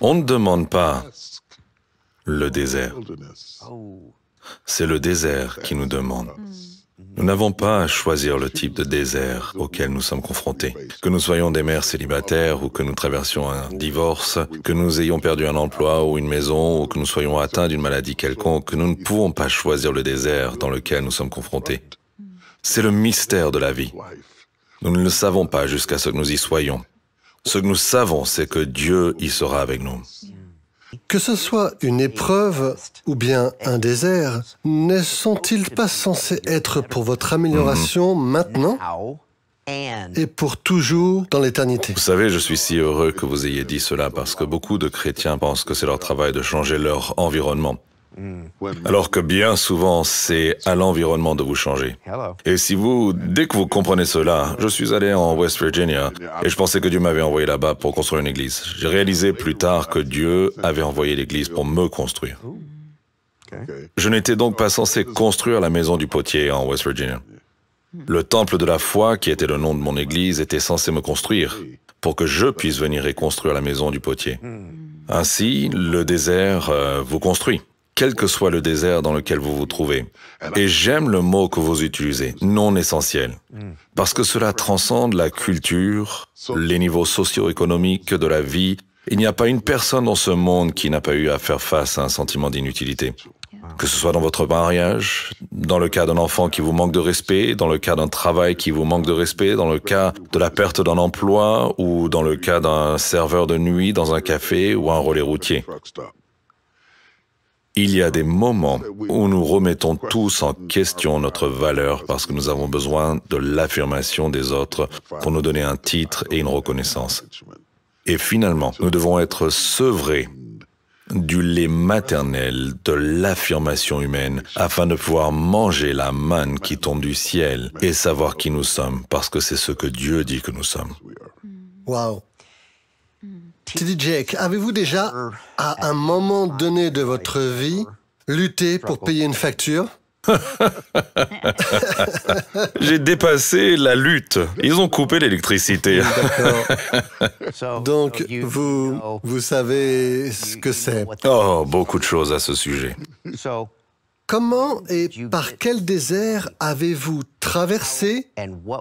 On ne demande pas le désert. C'est le désert qui nous demande. Nous n'avons pas à choisir le type de désert auquel nous sommes confrontés. Que nous soyons des mères célibataires ou que nous traversions un divorce, que nous ayons perdu un emploi ou une maison ou que nous soyons atteints d'une maladie quelconque, nous ne pouvons pas choisir le désert dans lequel nous sommes confrontés. C'est le mystère de la vie. Nous ne le savons pas jusqu'à ce que nous y soyons. Ce que nous savons, c'est que Dieu y sera avec nous. Que ce soit une épreuve ou bien un désert, ne sont-ils pas censés être pour votre amélioration maintenant et pour toujours dans l'éternité? Vous savez, je suis si heureux que vous ayez dit cela parce que beaucoup de chrétiens pensent que c'est leur travail de changer leur environnement. Alors que bien souvent, c'est à l'environnement de vous changer. Et dès que vous comprenez cela, je suis allé en West Virginia et je pensais que Dieu m'avait envoyé là-bas pour construire une église. J'ai réalisé plus tard que Dieu avait envoyé l'église pour me construire. Je n'étais donc pas censé construire la maison du potier en West Virginia. Le temple de la foi, qui était le nom de mon église, était censé me construire pour que je puisse venir et construire la maison du potier. Ainsi, le désert vous construit, quel que soit le désert dans lequel vous vous trouvez. Et j'aime le mot que vous utilisez, non essentiel, parce que cela transcende la culture, les niveaux socio-économiques de la vie. Il n'y a pas une personne dans ce monde qui n'a pas eu à faire face à un sentiment d'inutilité. Que ce soit dans votre mariage, dans le cas d'un enfant qui vous manque de respect, dans le cas d'un travail qui vous manque de respect, dans le cas de la perte d'un emploi ou dans le cas d'un serveur de nuit dans un café ou un relais routier. Il y a des moments où nous remettons tous en question notre valeur parce que nous avons besoin de l'affirmation des autres pour nous donner un titre et une reconnaissance. Et finalement, nous devons être sevrés du lait maternel de l'affirmation humaine afin de pouvoir manger la manne qui tombe du ciel et savoir qui nous sommes parce que c'est ce que Dieu dit que nous sommes. Wow. T.D. Jakes, avez-vous déjà, à un moment donné de votre vie, lutté pour payer une facture? J'ai dépassé la lutte. Ils ont coupé l'électricité. D'accord. Donc, vous savez ce que c'est. Oh, beaucoup de choses à ce sujet. Comment et par quel désert avez-vous traversé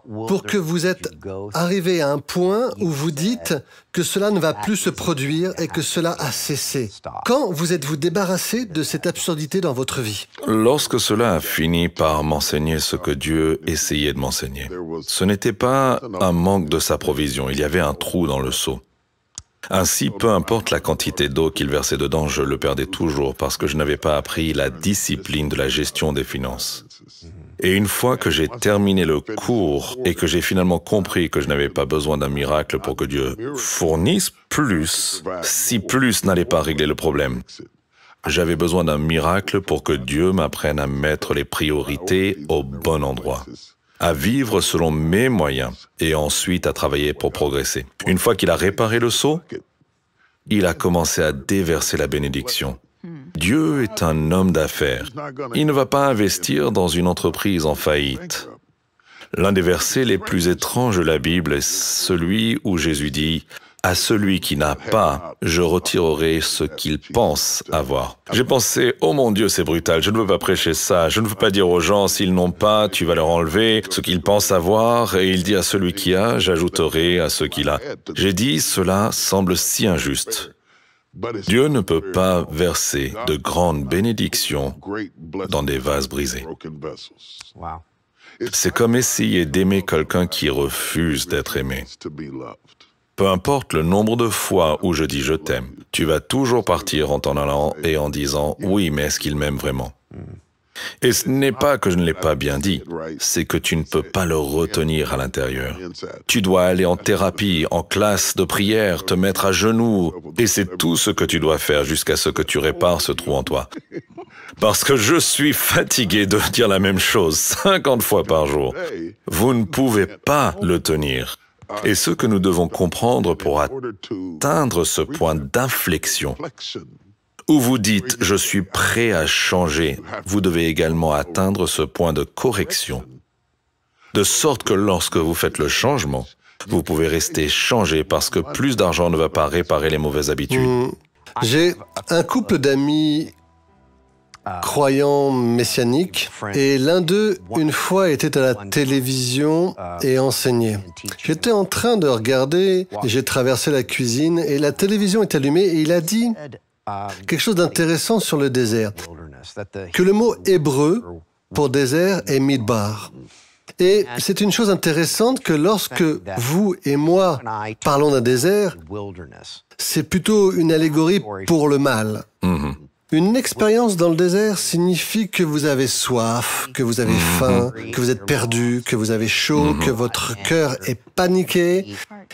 pour que vous êtes arrivé à un point où vous dites que cela ne va plus se produire et que cela a cessé? Quand vous êtes-vous débarrassé de cette absurdité dans votre vie? Lorsque cela a fini par m'enseigner ce que Dieu essayait de m'enseigner, ce n'était pas un manque de sa provision, il y avait un trou dans le seau. Ainsi, peu importe la quantité d'eau qu'il versait dedans, je le perdais toujours parce que je n'avais pas appris la discipline de la gestion des finances. Et une fois que j'ai terminé le cours et que j'ai finalement compris que je n'avais pas besoin d'un miracle pour que Dieu fournisse plus, si plus n'allait pas régler le problème, j'avais besoin d'un miracle pour que Dieu m'apprenne à mettre les priorités au bon endroit, à vivre selon mes moyens et ensuite à travailler pour progresser. Une fois qu'il a réparé le seau, il a commencé à déverser la bénédiction. Dieu est un homme d'affaires. Il ne va pas investir dans une entreprise en faillite. L'un des versets les plus étranges de la Bible est celui où Jésus dit « À celui qui n'a pas, je retirerai ce qu'il pense avoir. » J'ai pensé « Oh mon Dieu, c'est brutal, je ne veux pas prêcher ça. Je ne veux pas dire aux gens, s'ils n'ont pas, tu vas leur enlever ce qu'ils pensent avoir. » Et il dit à celui qui a, j'ajouterai à ceux qu'il a. J'ai dit « Cela semble si injuste. » Dieu ne peut pas verser de grandes bénédictions dans des vases brisés. C'est comme essayer d'aimer quelqu'un qui refuse d'être aimé. Peu importe le nombre de fois où je dis « je t'aime », tu vas toujours partir en t'en allant et en disant « oui, mais est-ce qu'il m'aime vraiment ?» Et ce n'est pas que je ne l'ai pas bien dit, c'est que tu ne peux pas le retenir à l'intérieur. Tu dois aller en thérapie, en classe de prière, te mettre à genoux, et c'est tout ce que tu dois faire jusqu'à ce que tu répares ce trou en toi. Parce que je suis fatigué de dire la même chose 50 fois par jour. Vous ne pouvez pas le tenir. Et ce que nous devons comprendre pour atteindre ce point d'inflexion, où vous dites « je suis prêt à changer », vous devez également atteindre ce point de correction, de sorte que lorsque vous faites le changement, vous pouvez rester changé parce que plus d'argent ne va pas réparer les mauvaises habitudes. J'ai un couple d'amis croyants messianiques et l'un d'eux, une fois, était à la télévision et enseignait. J'étais en train de regarder, j'ai traversé la cuisine et la télévision est allumée et il a dit quelque chose d'intéressant sur le désert, que le mot hébreu pour désert est midbar. Et c'est une chose intéressante que lorsque vous et moi parlons d'un désert, c'est plutôt une allégorie pour le mal. Une expérience dans le désert signifie que vous avez soif, que vous avez faim, que vous êtes perdu, que vous avez chaud, que votre cœur est paniqué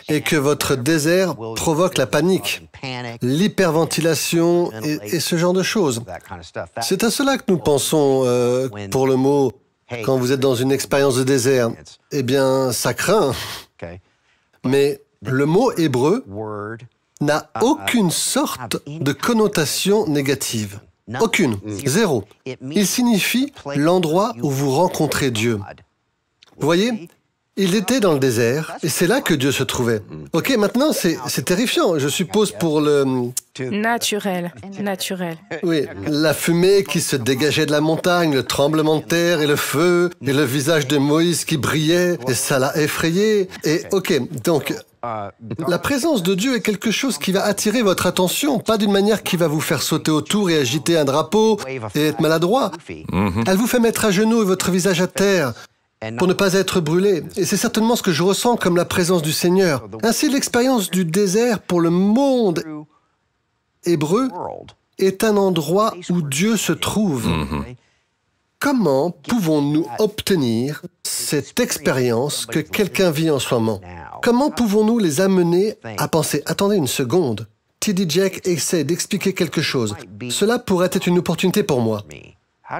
et que votre désert provoque la panique, l'hyperventilation et ce genre de choses. C'est à cela que nous pensons pour le mot quand vous êtes dans une expérience de désert. Eh bien, ça craint. Mais le mot hébreu n'a aucune sorte de connotation négative. Aucune. Zéro. Il signifie l'endroit où vous rencontrez Dieu. Vous voyez, il était dans le désert et c'est là que Dieu se trouvait. Ok, maintenant c'est terrifiant, je suppose, pour le... Naturel. Oui, la fumée qui se dégageait de la montagne, le tremblement de terre et le feu, et le visage de Moïse qui brillait, et ça l'a effrayé. Et ok, donc... La présence de Dieu est quelque chose qui va attirer votre attention, pas d'une manière qui va vous faire sauter autour et agiter un drapeau et être maladroit. Elle vous fait mettre à genoux et votre visage à terre pour ne pas être brûlé. Et c'est certainement ce que je ressens comme la présence du Seigneur. Ainsi, l'expérience du désert pour le monde hébreu est un endroit où Dieu se trouve. Comment pouvons-nous obtenir cette expérience que quelqu'un vit en ce moment? Comment pouvons-nous les amener à penser « Attendez une seconde, T.D. Jakes essaie d'expliquer quelque chose. Cela pourrait être une opportunité pour moi. »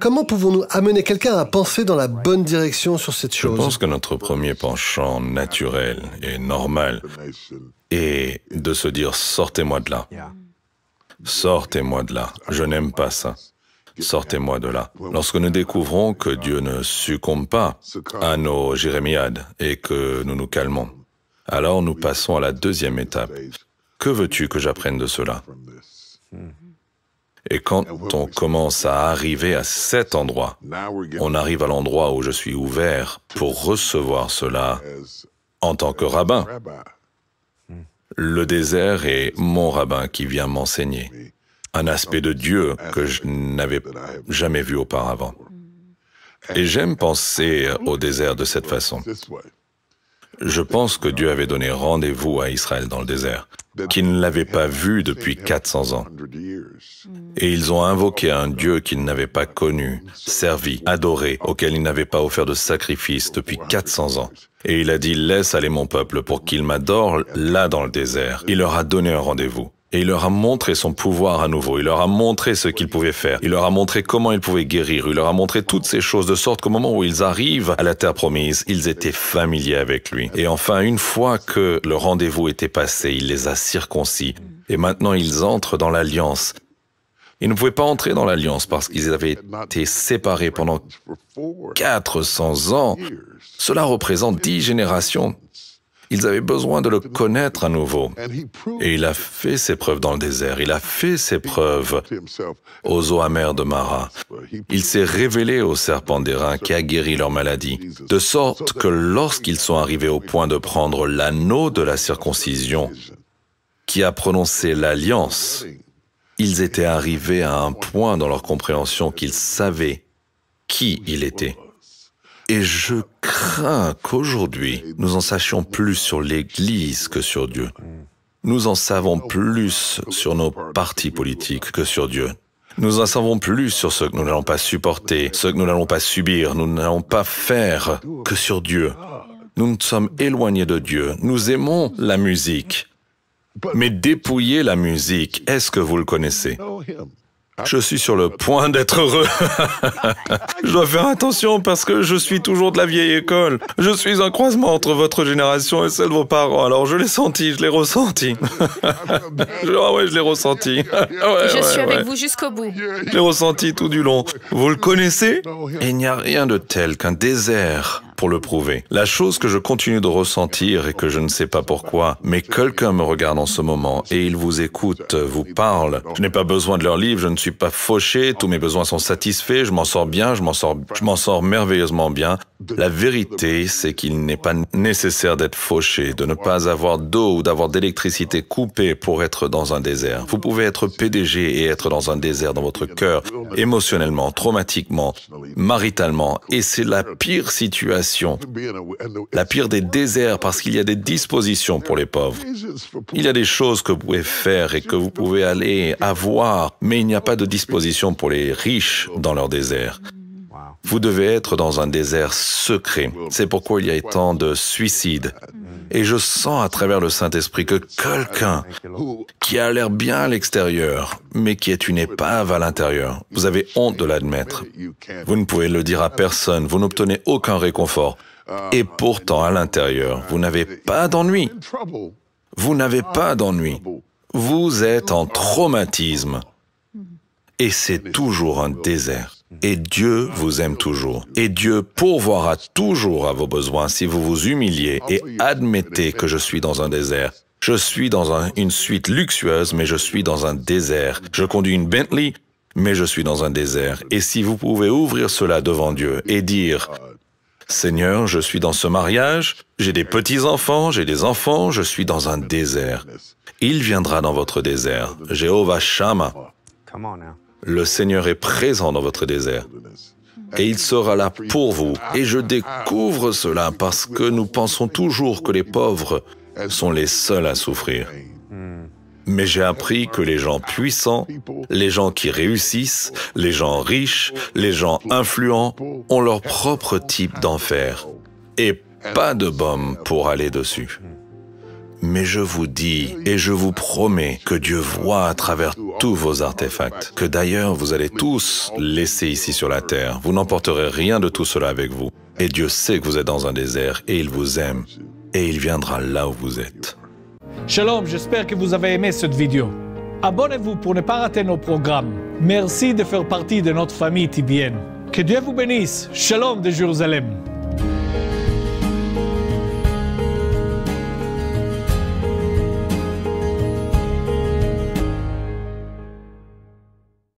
Comment pouvons-nous amener quelqu'un à penser dans la bonne direction sur cette chose? Je pense que notre premier penchant naturel et normal est de se dire « Sortez-moi de là. Sortez-moi de là. Je n'aime pas ça. Sortez-moi de là. » Lorsque nous découvrons que Dieu ne succombe pas à nos jérémiades et que nous nous calmons, alors nous passons à la deuxième étape. Que veux-tu que j'apprenne de cela? Et quand on commence à arriver à cet endroit, on arrive à l'endroit où je suis ouvert pour recevoir cela en tant que rabbin. Le désert est mon rabbin qui vient m'enseigner un aspect de Dieu que je n'avais jamais vu auparavant. Et j'aime penser au désert de cette façon. Je pense que Dieu avait donné rendez-vous à Israël dans le désert, qu'ils ne l'avaient pas vu depuis 400 ans. Et ils ont invoqué un Dieu qu'ils n'avaient pas connu, servi, adoré, auquel ils n'avaient pas offert de sacrifice depuis 400 ans. Et il a dit, laisse aller mon peuple pour qu'il m'adore là dans le désert. Il leur a donné un rendez-vous. Et il leur a montré son pouvoir à nouveau. Il leur a montré ce qu'il pouvait faire. Il leur a montré comment il pouvait guérir. Il leur a montré toutes ces choses de sorte qu'au moment où ils arrivent à la terre promise, ils étaient familiers avec lui. Et enfin, une fois que le rendez-vous était passé, il les a circoncis. Et maintenant, ils entrent dans l'alliance. Ils ne pouvaient pas entrer dans l'alliance parce qu'ils avaient été séparés pendant 400 ans. Cela représente 10 générations. Ils avaient besoin de le connaître à nouveau. Et il a fait ses preuves dans le désert. Il a fait ses preuves aux eaux amères de Mara. Il s'est révélé au serpent d'airain qui a guéri leur maladie. De sorte que lorsqu'ils sont arrivés au point de prendre l'anneau de la circoncision, qui a prononcé l'alliance, ils étaient arrivés à un point dans leur compréhension qu'ils savaient qui il était. Et je crains qu'aujourd'hui, nous en sachions plus sur l'Église que sur Dieu. Nous en savons plus sur nos partis politiques que sur Dieu. Nous en savons plus sur ce que nous n'allons pas supporter, ce que nous n'allons pas subir, nous n'allons pas faire que sur Dieu. Nous nous sommes éloignés de Dieu. Nous aimons la musique. Mais dépouiller la musique, est-ce que vous le connaissez? Je suis sur le point d'être heureux. Je dois faire attention parce que je suis toujours de la vieille école. Je suis un croisement entre votre génération et celle de vos parents. Alors je l'ai senti, je l'ai ressenti. Je l'ai ressenti. Je suis avec vous jusqu'au bout. Je l'ai ressenti tout du long. Vous le connaissez? Et il n'y a rien de tel qu'un désert pour pour le prouver. La chose que je continue de ressentir et que je ne sais pas pourquoi, mais quelqu'un me regarde en ce moment et il vous écoute, vous parle. Je n'ai pas besoin de leur livre, je ne suis pas fauché, tous mes besoins sont satisfaits, je m'en sors bien, je m'en sors merveilleusement bien. La vérité, c'est qu'il n'est pas nécessaire d'être fauché, de ne pas avoir d'eau ou d'avoir d'électricité coupée pour être dans un désert. Vous pouvez être PDG et être dans un désert dans votre cœur, émotionnellement, traumatiquement, maritalement, et c'est la pire situation, la pire des déserts parce qu'il y a des dispositions pour les pauvres. Il y a des choses que vous pouvez faire et que vous pouvez aller avoir, mais il n'y a pas de disposition pour les riches dans leur désert. Vous devez être dans un désert secret. C'est pourquoi il y a tant de suicides. Et je sens à travers le Saint-Esprit que quelqu'un qui a l'air bien à l'extérieur, mais qui est une épave à l'intérieur, vous avez honte de l'admettre. Vous ne pouvez le dire à personne, vous n'obtenez aucun réconfort. Et pourtant, à l'intérieur, vous n'avez pas d'ennui. Vous n'avez pas d'ennui. Vous êtes en traumatisme. Et c'est toujours un désert. Et Dieu vous aime toujours. Et Dieu pourvoira toujours à vos besoins si vous vous humiliez et admettez que je suis dans un désert. Je suis dans une suite luxueuse, mais je suis dans un désert. Je conduis une Bentley, mais je suis dans un désert. Et si vous pouvez ouvrir cela devant Dieu et dire « Seigneur, je suis dans ce mariage, j'ai des petits-enfants, j'ai des enfants, je suis dans un désert. » Il viendra dans votre désert. Jéhovah Shammah. Le Seigneur est présent dans votre désert. Et il sera là pour vous. Et je découvre cela parce que nous pensons toujours que les pauvres sont les seuls à souffrir. Mais j'ai appris que les gens puissants, les gens qui réussissent, les gens riches, les gens influents ont leur propre type d'enfer. Et pas de baume pour aller dessus. Mais je vous dis et je vous promets que Dieu voit à travers tous vos artefacts, que d'ailleurs vous allez tous laisser ici sur la terre. Vous n'emporterez rien de tout cela avec vous. Et Dieu sait que vous êtes dans un désert et il vous aime. Et il viendra là où vous êtes. Shalom, j'espère que vous avez aimé cette vidéo. Abonnez-vous pour ne pas rater nos programmes. Merci de faire partie de notre famille TBN. Que Dieu vous bénisse. Shalom de Jérusalem.